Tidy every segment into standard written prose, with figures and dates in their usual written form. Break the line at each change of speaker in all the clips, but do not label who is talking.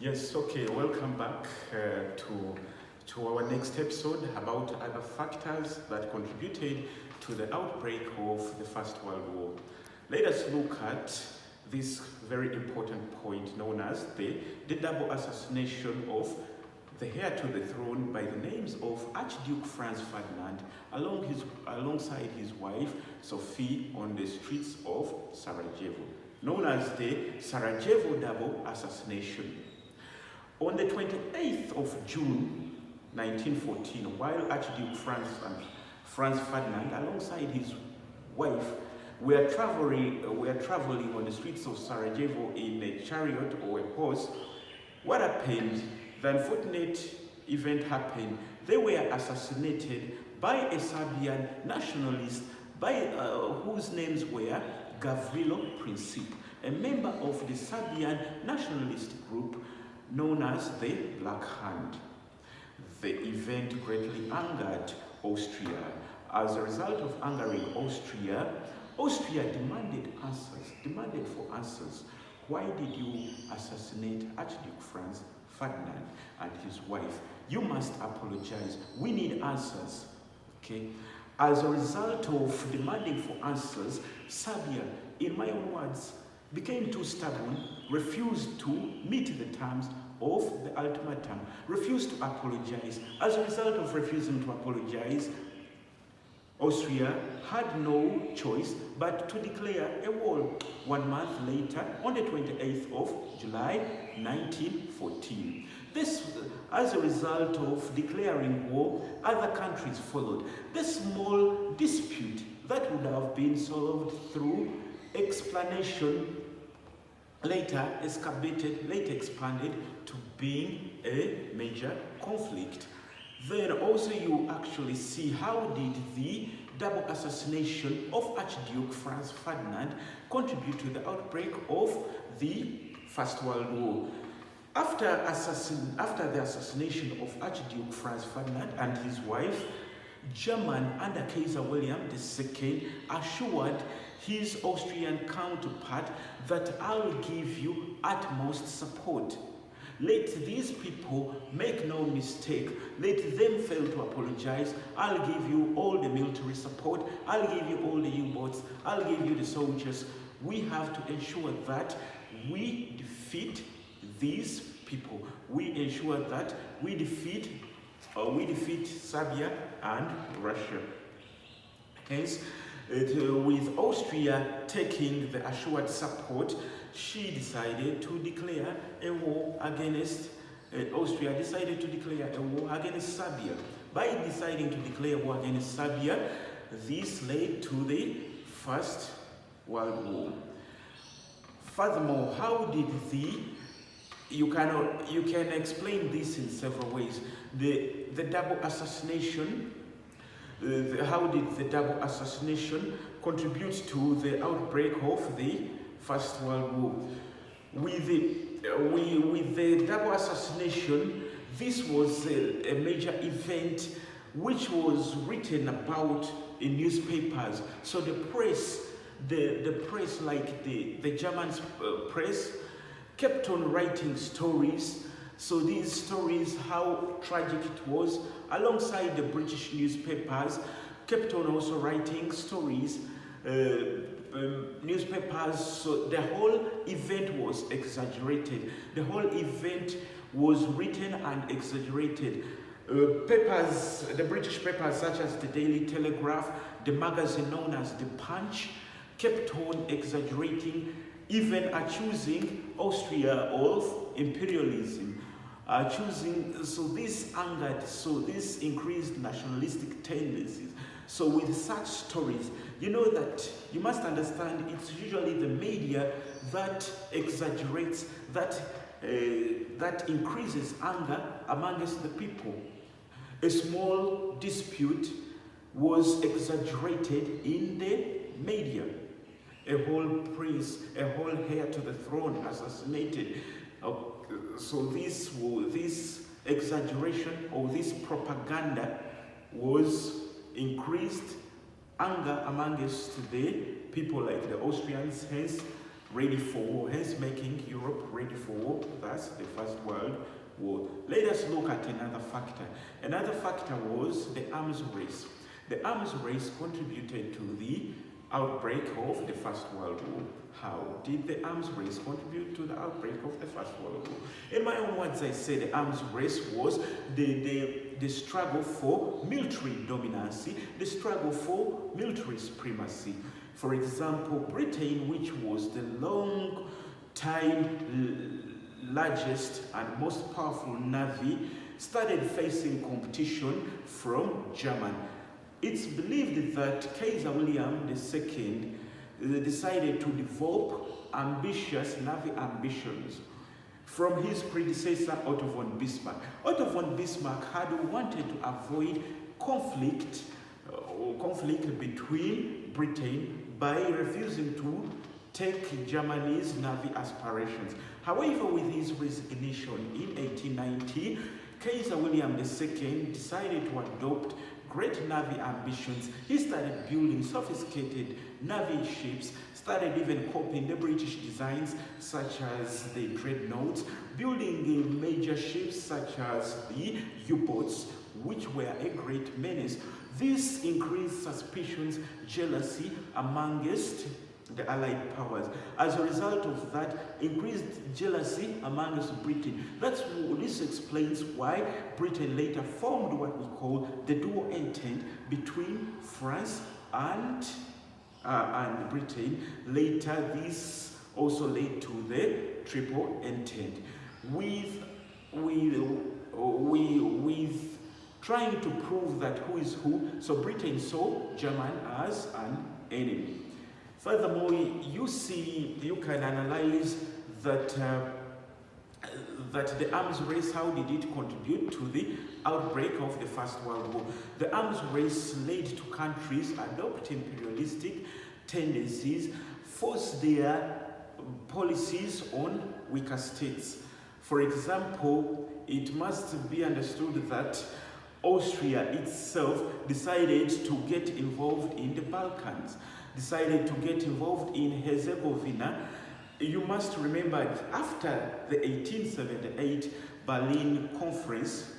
Yes, okay, welcome back to our next episode about other factors that contributed to the outbreak of the First World War. Let us look at this very important point known as the double assassination of the heir to the throne by the names of Archduke Franz Ferdinand alongside his wife Sophie on the streets of Sarajevo, known as the Sarajevo double assassination. On the 28th of June 1914, while Archduke Franz Ferdinand alongside his wife were traveling on the streets of Sarajevo in a chariot or a horse, what happened? The unfortunate event happened. They were assassinated by a Serbian nationalist whose names were Gavrilo Princip, a member of the Serbian nationalist group known as the Black Hand. The event greatly angered Austria. As a result of angering Austria demanded for answers. Why did you assassinate Archduke Franz Ferdinand and his wife? You must apologize. We need answers. Okay? As a result of demanding for answers, Serbia, in my own words, became too stubborn, refused to meet the terms of the ultimatum, refused to apologize. As a result of refusing to apologize, Austria had no choice but to declare a war 1 month later, on the 28th of July 1914. This, as a result of declaring war, other countries followed. This small dispute that would have been solved through explanation later expanded to being a major conflict. Then also you actually see how did the double assassination of Archduke Franz Ferdinand contribute to the outbreak of the First World War. After the assassination of Archduke Franz Ferdinand and his wife, German under Kaiser William II assured his Austrian counterpart that I'll give you utmost support. Let these people make no mistake. Let them fail to apologize. I'll give you all the military support. I'll give you all the U-boats. I'll give you the soldiers. We have to ensure that we defeat these people. We ensure that we defeat Serbia and Russia. Hence, with Austria taking the assured support, she decided to declare a war against Austria decided to declare a war against Serbia. By deciding to declare war against Serbia, this led to the First World War. Furthermore, how did you can explain this in several ways. The double assassination. How did the double assassination contribute to the outbreak of the First World War? With the double assassination, this was a major event which was written about in newspapers. So the press, like the German press, kept on writing stories. So these stories, how tragic it was, alongside the British newspapers, kept on also writing stories, newspapers. So the whole event was exaggerated. The whole event was written and exaggerated. The British papers such as the Daily Telegraph, the magazine known as The Punch, kept on exaggerating, even accusing Austria of imperialism. So this angered, so this increased nationalistic tendencies. So with such stories, you know that you must understand it's usually the media that exaggerates, that increases anger amongst the people. A small dispute was exaggerated in the media. A whole prince, a whole heir to the throne assassinated. So this exaggeration or this propaganda was increased anger amongst the people like the Austrians. Hence, ready for war, hence making Europe ready for war, thus the First World War. Let us look at another factor. Another factor was the arms race. The arms race contributed to the outbreak of the First World War. How did the arms race contribute to the outbreak of the First World War? In my own words, I say the arms race was the struggle for military dominancy, the struggle for military supremacy. For example, Britain, which was the long-time largest and most powerful navy, started facing competition from Germany. It's believed that Kaiser William II decided to develop ambitious navy ambitions from his predecessor Otto von Bismarck. Otto von Bismarck had wanted to avoid conflict between Britain by refusing to take Germany's navy aspirations. However, with his resignation in 1890, Kaiser William II decided to adopt great navy ambitions. He started building sophisticated navy ships, started even copying the British designs such as the dreadnoughts, building major ships such as the U-boats, which were a great menace. This increased suspicions, jealousy amongst the Allied powers. As a result of that, increased jealousy amongst Britain. This explains why Britain later formed what we call the dual entente between France and Britain. Later, this also led to the triple entente. With trying to prove that who is who, so Britain saw Germany as an enemy. Furthermore, you can analyze that the arms race, how did it contribute to the outbreak of the First World War? The arms race led to countries adopt imperialistic tendencies, force their policies on weaker states. For example, it must be understood that Austria itself decided to get involved in the Balkans, decided to get involved in Herzegovina. You must remember after the 1878 Berlin Conference,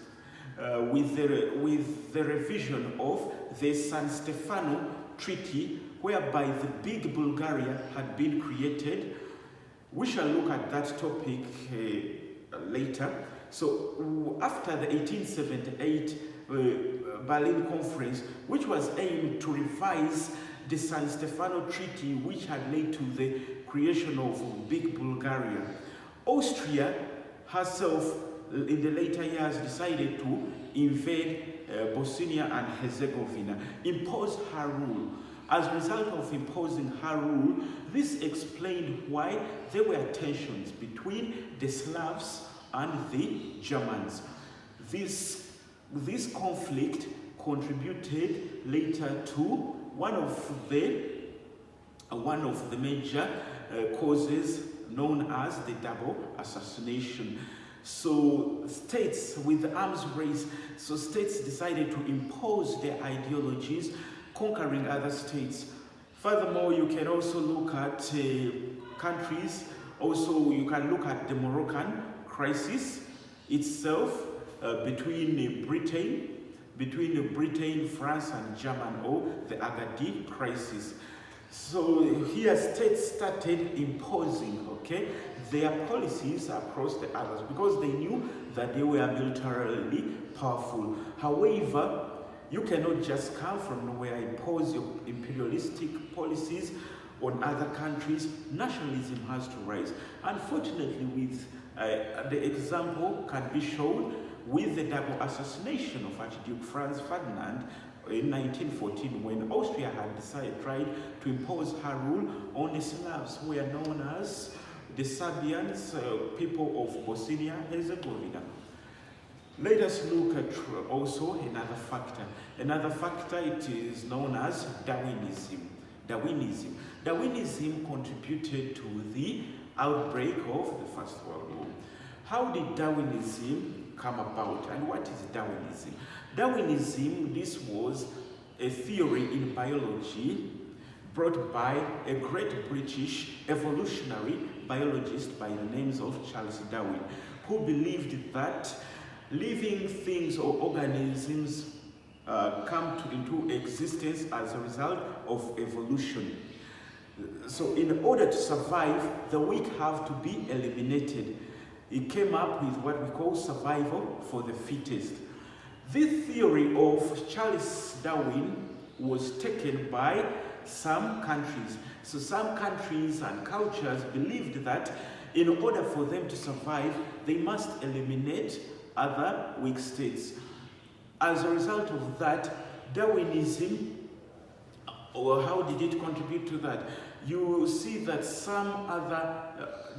with the revision of the San Stefano Treaty, whereby the big Bulgaria had been created. We shall look at that topic later. So after the 1878 Berlin Conference, which was aimed to revise the San Stefano Treaty, which had led to the creation of big Bulgaria, Austria herself in the later years decided to invade Bosnia and Herzegovina, impose her rule. As a result of imposing her rule, this explained why there were tensions between the Slavs and the Germans. This conflict contributed later to one of the major causes known as the double assassination. So states with the arms race, so states decided to impose their ideologies, conquering other states. Furthermore, you can also look at countries. Also, you can look at the Moroccan crisis itself between Britain, France, and Germany, or the Agadir crisis. So here states started imposing, their policies across the others because they knew that they were militarily powerful. However, you cannot just come from nowhere, impose your imperialistic policies on other countries. Nationalism has to rise. Unfortunately, with the example can be shown with the double assassination of Archduke Franz Ferdinand in 1914, when Austria had tried to impose her rule on the Slavs, who were known as the Serbians, people of Bosnia and Herzegovina. Let us look at also another factor. Another factor, it is known as Darwinism. Darwinism contributed to the outbreak of the First World War. How did Darwinism come about, and what is Darwinism? Darwinism, this was a theory in biology brought by a great British evolutionary biologist by the names of Charles Darwin, who believed that living things or organisms come into existence as a result of evolution. So in order to survive, the weak have to be eliminated. He came up with what we call survival for the fittest. This theory of Charles Darwin was taken by some countries. So some countries and cultures believed that in order for them to survive, they must eliminate other weak states. As a result of that, Darwinism, or how did it contribute to that? You will see that some other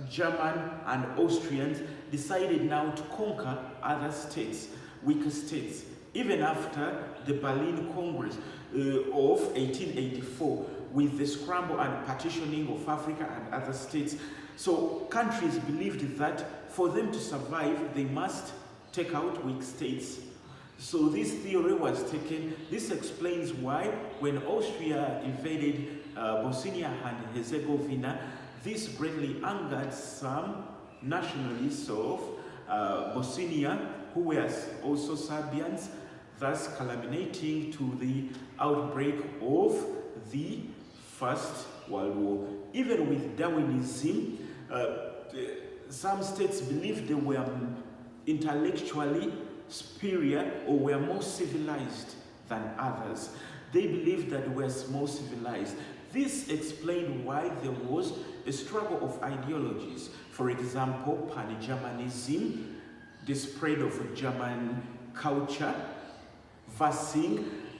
German and Austrians decided now to conquer other states, weaker states, even after the Berlin Congress of 1884, with the scramble and partitioning of Africa and other states. So countries believed that for them to survive, they must take out weak states. So this theory was taken. This explains why when Austria invaded Bosnia and Herzegovina, this greatly angered some nationalists of Bosnia, who were also Serbians, thus culminating to the outbreak of the First World War. Even with Darwinism, some states believed they were intellectually superior or were more civilized than others. They believed that they were more civilized. This explained why there was a struggle of ideologies. For example, Pan-Germanism, the spread of German culture, versus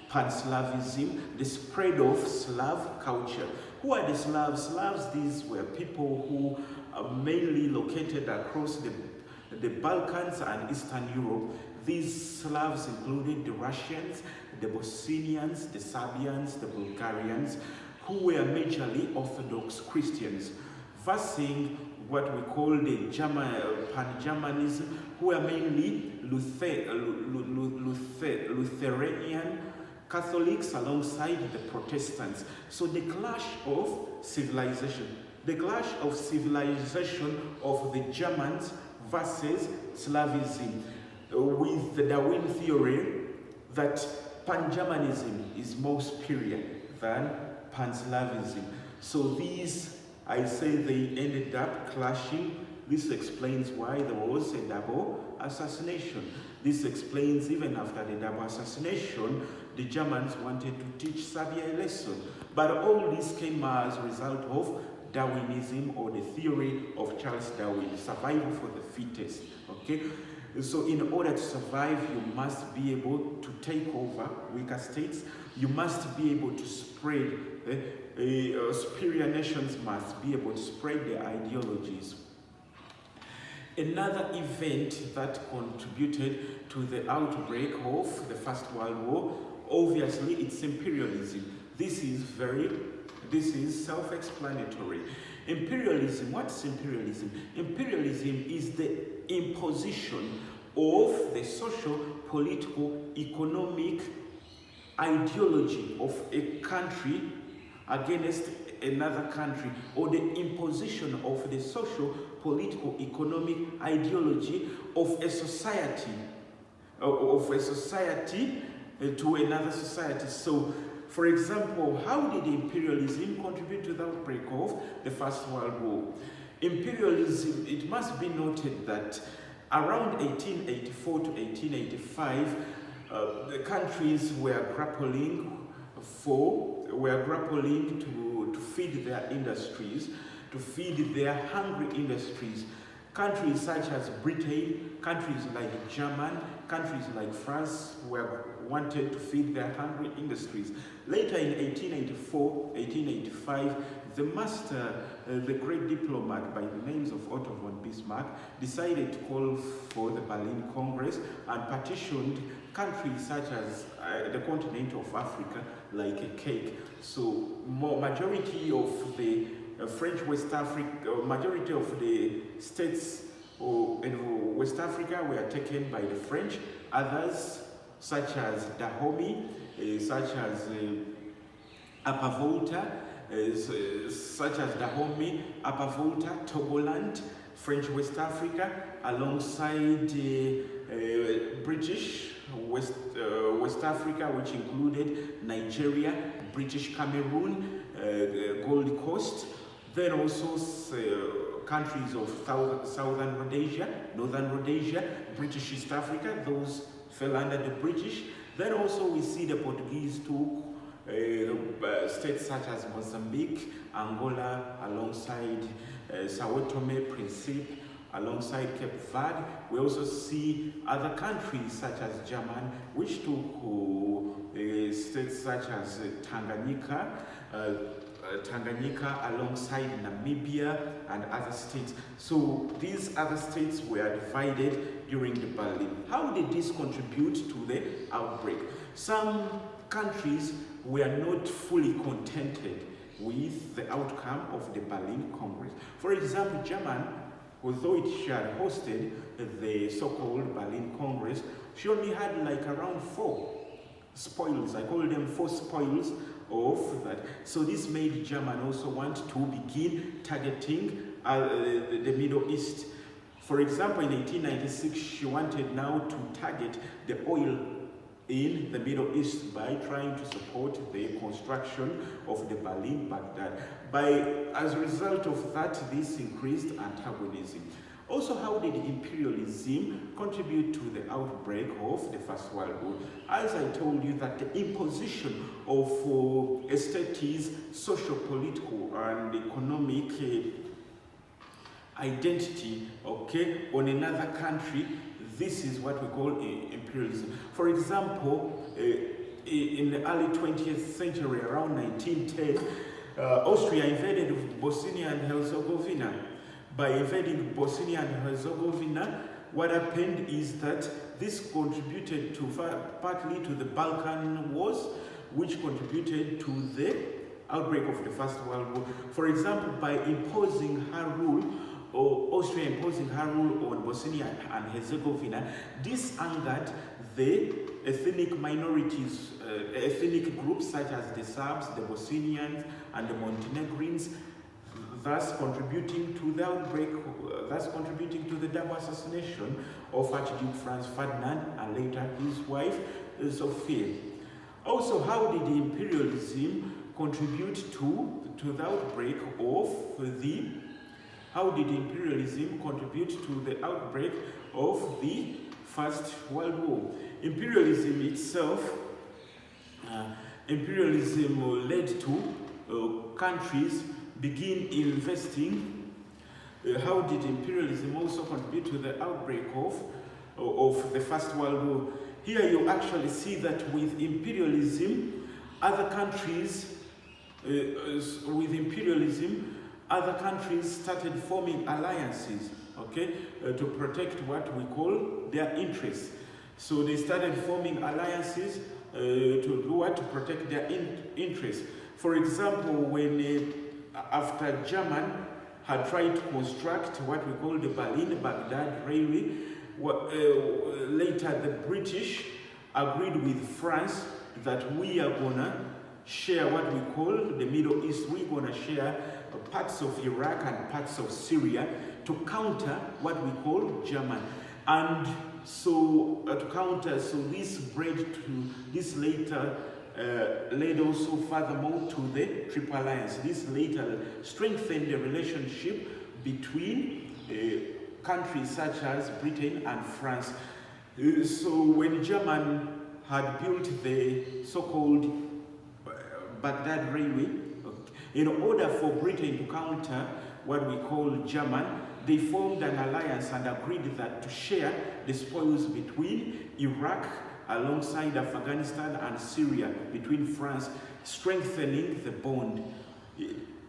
Pan-Slavism, the spread of Slav culture. Who are the Slavs? Slavs, these were people who are mainly located across the Balkans and Eastern Europe. These Slavs included the Russians, the Bosnians, the Serbians, the Bulgarians, who were majorly Orthodox Christians, versus what we call the Pan-Germanism, who are mainly Lutheran Catholics alongside the Protestants. So the clash of civilization of the Germans versus Slavism, with the Darwin theory that Pan-Germanism is more superior than Pan-Slavism. So these, I say, they ended up clashing. This explains why there was a double assassination. This explains even after the double assassination, the Germans wanted to teach Serbia a lesson. But all this came as a result of Darwinism, or the theory of Charles Darwin, survival for the fittest. Okay? So in order to survive, you must be able to take over weaker states. You must be able to spread, superior nations must be able to spread their ideologies. Another event that contributed to the outbreak of the First World War, obviously, it's imperialism. This is self-explanatory. Imperialism, what's imperialism? Imperialism is the imposition of the social, political, economic ideology of a country against another country, or the imposition of the social, political, economic ideology of a society, to another society. So, for example, how did imperialism contribute to the outbreak of the First World War? Imperialism, it must be noted that around 1884 to 1885, the countries were grappling to feed their industries, to feed their hungry industries. Countries such as Britain, countries like Germany, countries like France wanted to feed their hungry industries. Later in 1884, 1885, the master, the great diplomat by the names of Otto von Bismarck, decided to call for the Berlin Congress and partitioned countries such as the continent of Africa like a cake. So majority of the French West Africa, majority of the states in West Africa were taken by the French. Others, such as Dahomey, such as Upper Volta, such as Dahomey, Upper Volta, Togoland, French West Africa, alongside British West Africa, which included Nigeria, British Cameroon, Gold Coast, then also countries of Southern Rhodesia, Northern Rhodesia, British East Africa, those fell under the British. Then also we see the Portuguese took states such as Mozambique, Angola, alongside Sao Tome, Principe, alongside Cape Verde. We also see other countries such as Germany, which took states such as Tanganyika, alongside Namibia and other states. So these other states were divided during the Berlin. How did this contribute to the outbreak? Some countries were not fully contented with the outcome of the Berlin Congress. For example, Germany, although she had hosted the so-called Berlin Congress, she only had like around 4 spoils. I call them 4 spoils of that. So this made Germany also want to begin targeting the Middle East. For example, in 1896, she wanted now to target the oil in the Middle East by trying to support the construction of the Berlin-Baghdad. As a result of that, this increased antagonism. Also, how did imperialism contribute to the outbreak of the First World War? As I told you, that the imposition of a state's social, political, and economic identity, okay, on another country, this is what we call imperialism. For example, in the early 20th century, around 1910, Austria invaded Bosnia and Herzegovina. By invading Bosnia and Herzegovina, what happened is that this contributed partly to the Balkan Wars, which contributed to the outbreak of the First World War. For example, by imposing her rule, or Austria imposing her rule on Bosnia and Herzegovina, this angered the ethnic minorities, ethnic groups such as the Serbs, the Bosnians, and the Montenegrins, thus contributing to the outbreak, thus contributing to the double assassination of Archduke Franz Ferdinand and later his wife, Sophia. Also, how did imperialism contribute to the outbreak of the First World War? Imperialism itself, led to countries begin investing. How did imperialism also contribute to the outbreak of the First World War? Here you actually see that with imperialism, other countries started forming alliances, okay, to protect what we call their interests. So they started forming alliances to do what? To protect their interests. For example, when after Germany had tried to construct what we call the Berlin-Baghdad railway, later the British agreed with France that we are gonna share what we call the Middle East. We're gonna share parts of Iraq and parts of Syria to counter what we call Germany. And so this later led also furthermore to the Triple Alliance. This later strengthened the relationship between countries such as Britain and France. So when Germany had built the so-called Baghdad Railway, in order for Britain to counter what we call Germany, they formed an alliance and agreed that to share the spoils between Iraq alongside Afghanistan and Syria, between France, strengthening the bond.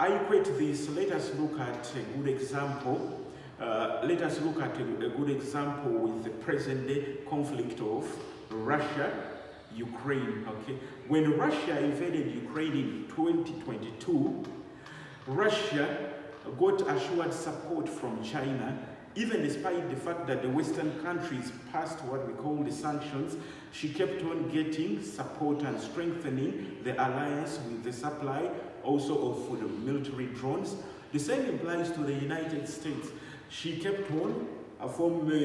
I equate this. Let us look at a good example. With the present-day conflict of Russia, Ukraine. Okay, when Russia invaded Ukraine in 2022, Russia got assured support from China, even despite the fact that the Western countries passed what we call the sanctions. She kept on getting support and strengthening the alliance with the supply also of the military drones. The same applies to the United States. She kept on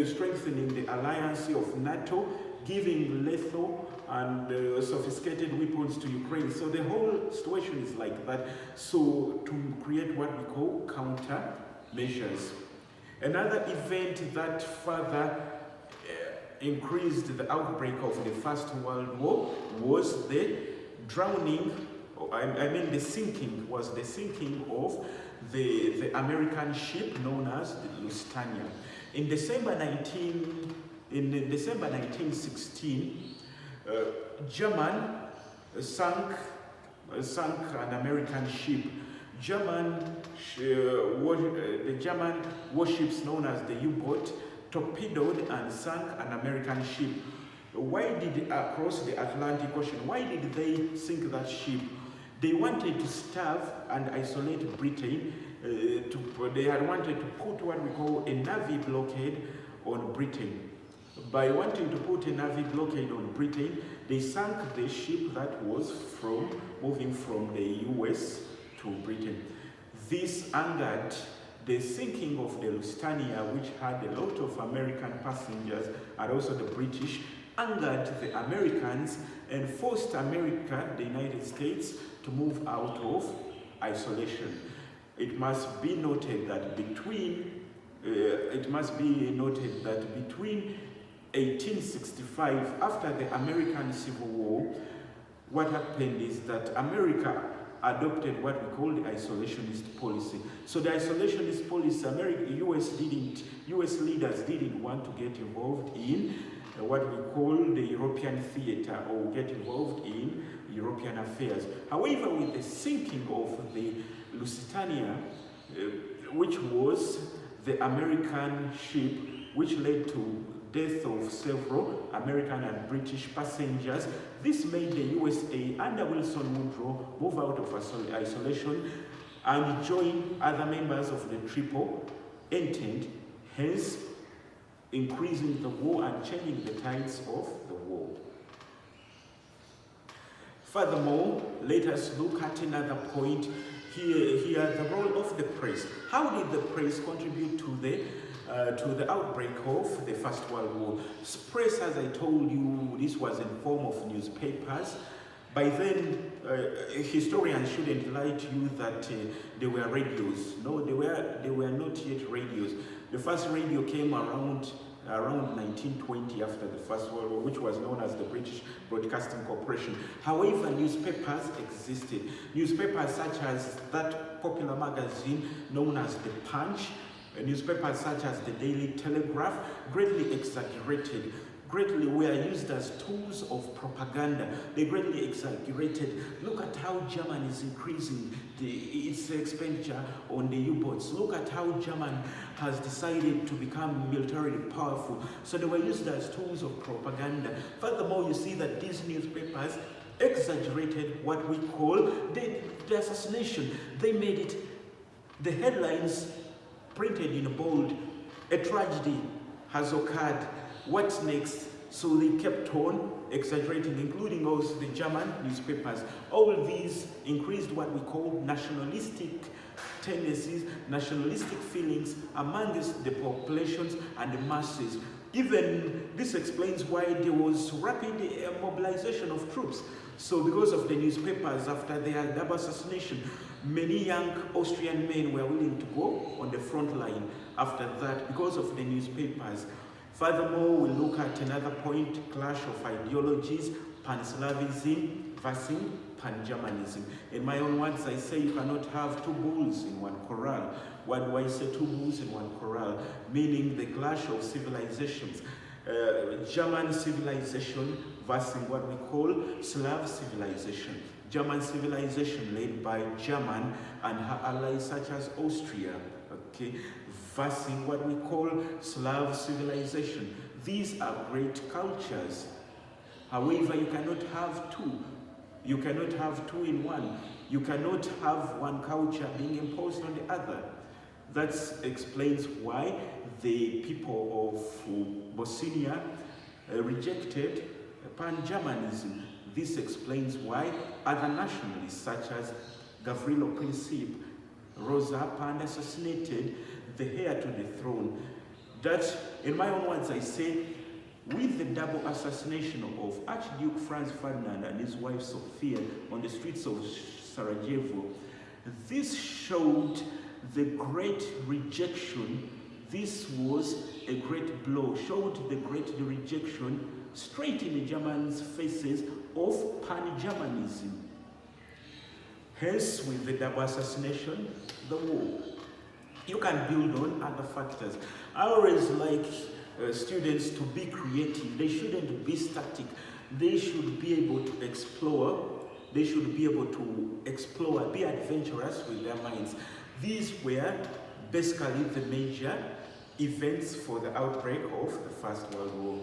strengthening the alliance of NATO, giving lethal and sophisticated weapons to Ukraine. So the whole situation is like that. So to create what we call counter measures. Another event that further increased the outbreak of the First World War was the drowning, the sinking of the American ship known as the Lusitania. In December 1916, German sunk an American ship. The German warships known as the U-boat torpedoed and sunk an American ship. Why did across the Atlantic Ocean? Why did they sink that ship? They wanted to starve and isolate Britain. They had wanted to put what we call a navy blockade on Britain. By wanting to put a navy blockade on Britain, they sank the ship that was moving from the US to Britain. This angered the sinking of the Lusitania, which had a lot of American passengers and also the British, angered the Americans and forced America, the United States, to move out of isolation. It must be noted that between 1865, after the American Civil War, what happened is that America adopted what we call the isolationist policy. So the isolationist policy, US leaders didn't want to get involved in what we call the European theater or get involved in European affairs. However, with the sinking of the Lusitania, which was the American ship, which led to death of several American and British passengers, this made the USA under Wilson Woodrow move out of isolation and join other members of the Triple Entente, hence increasing the war and changing the tides of the war. Furthermore, let us look at another point here, the role of the press. How did the press contribute to the outbreak of the First World War? Press, as I told you, this was in form of newspapers. By then, historians shouldn't lie to you that there were radios. No, they were not yet radios. The first radio came around 1920 after the First World War, which was known as the British Broadcasting Corporation. However, newspapers existed. Newspapers such as that popular magazine known as The Punch, newspapers such as the Daily Telegraph, greatly exaggerated, greatly were used as tools of propaganda. They greatly exaggerated. Look at how Germany is increasing its expenditure on the U-boats. Look at how Germany has decided to become militarily powerful. So they were used as tools of propaganda. Furthermore, you see that these newspapers exaggerated what we call the assassination. They made it, the headlines printed in bold, a tragedy has occurred. What's next? So they kept on exaggerating, including also the German newspapers. All these increased what we call nationalistic tendencies, nationalistic feelings amongst the populations and the masses. Even this explains why there was rapid mobilization of troops. So because of the newspapers, after their double assassination, many young Austrian men were willing to go on the front line after that because of the newspapers. Furthermore, we look at another point, clash of ideologies, pan-Slavism versus pan-Germanism. In my own words, I say you cannot have two bulls in one corral. Why do I say two bulls in one corral? Meaning the clash of civilizations. German civilization versus what we call Slav civilization. German civilization led by German and her allies such as Austria, okay, versus what we call Slav civilization. These are great cultures. However, you cannot have two. You cannot have two in one. You cannot have one culture being imposed on the other. That explains why the people of Bosnia rejected pan-Germanism. This explains why other nationalists such as Gavrilo Principe rose up and assassinated the heir to the throne. That, in my own words, I say, with the double assassination of Archduke Franz Ferdinand and his wife Sophia on the streets of Sarajevo, this showed the great rejection. This was a great blow, showed the great rejection straight in the Germans' faces of pan-Germanism. Hence, with the double assassination, the war. You can build on other factors. I always like students to be creative. They shouldn't be static. They should be able to explore. They should be able to explore, be adventurous with their minds. These were basically the major events for the outbreak of the First World War.